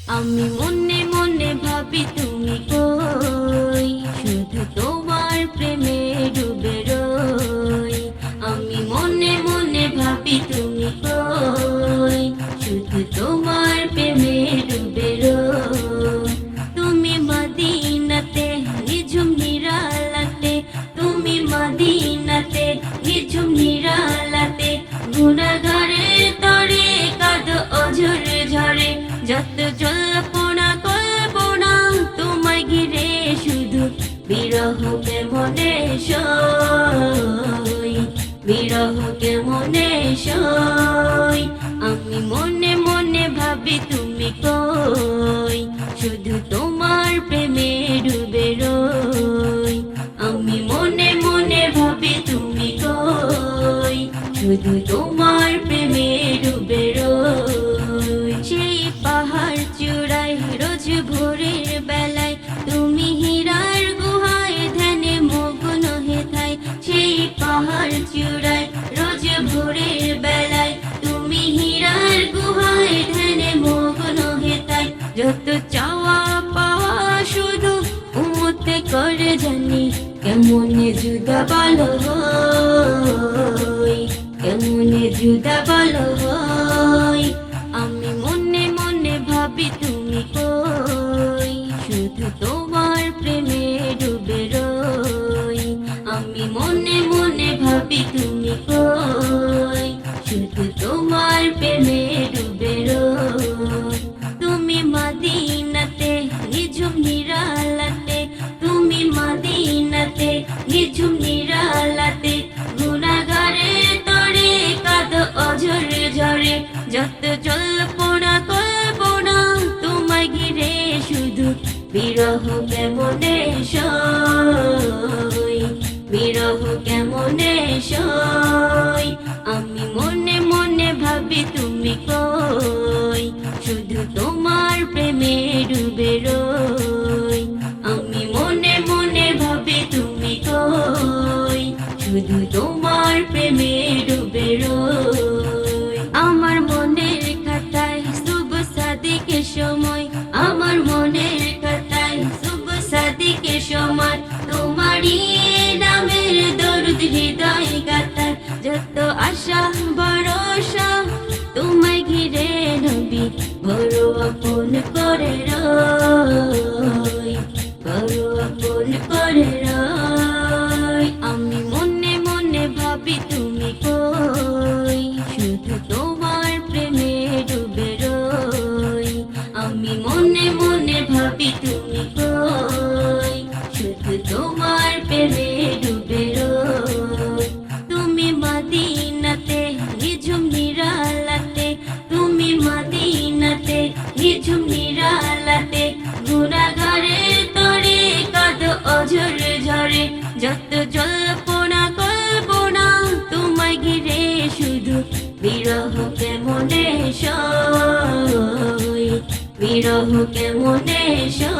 আমি মনে মনে ভাবি তুমি কই, শুধু তোমার প্রেমে ডুবে রই। আমি মনে মনে ভাবি তুমি কই, শুধু তোমার প্রেমে ডুবে রই। তুমি মদিনাতে নিঝুম নিরালাতে, তুমি মদিনাতে নিঝুম নিরালাতে, গুনাহগারের তরে কাঁদো অঝরে ঝরে। যত জল্পনা কল্পনা তোমায় ঘিরে, শুধু বিরহকে মনে সই, বিরহকে মনে সই। আমি মনে মনে ভাবি তুমি কই, শুধু তোমার প্রেমে ডুবে রই। আমি মনে মনে ভাবি তুমি কই, শুধু তোমার প্রেমে ডুবে রই। সেই পাহাড় চূড়ায় রোজ ভোরের বেলায়, তুমি হীরার গুহায় ধ্যানে মগ্ন হেথায়। সেই পাহাড় চূড়ায় রোজ ভোরের বেলায়, তুমি হীরার গুহায় ধ্যানে মগ্ন হেথায়। যত চাওয়া পাওয়া শুধু উমতে করে জানি, কেমনে জুদা ভালো হই, কেমনে জুদা ভালো হই। আমি মনে মনে ভাবি তুমি কই, শুধু তোমার প্রেমে ডুবে রই। আমি মনে মনে ভাবি তুমি কই, শুধু তোমার প্রেমে ডুবে রই। তুমি মদিনাতে নিঝুম নিরালাতে, তুমি মদিনাতে নিঝুম নিরালাতে, গুনাহগারের তরে কাঁদো অঝরে ঝরে। যত জল্পনা কল্পনা তোমায় ঘিরে, শুধু বিরহ কেমনে সই, বিরহ কেমনে সই। আমি মনে মনে ভাবি তুমি কই, শুধু তোমার প্রেমে ডুবে রই। আমি মনে মনে ভাবি তুমি কই, শুধু তোমার প্রেমে ডুবে রই। আমার মনের খাতায় শুভ সাদিকের সময়, আমার মনের খাতায় শুভ সাদিকের সময়, তোমারই নামের দরুদ হৃদয় গাথা। যত আশা ভরসা তোমায় ঘিরে নবী, বড় আপন করে রই, বড় আপন করে রই। আমি মনে মনে ভাবি তুমি কই, শুধু তোমার প্রেমে ডুবে রই। আমি মনে মনে ভাবি তুমি কই, শুধু তোমার প্রেমে ডুবে রই। তুমি মদিনাতে নিঝুম নিরালাতে, তুমি মদিনাতে নিঝুম নিরালাতে, গুনাহগারের তরে কাঁদো অঝরে ঝরে। যত জল্পনা কল্পনা তোমায় ঘিরে, শুধু বিরহ কেমনে সই, বিরহ কেমনে সই।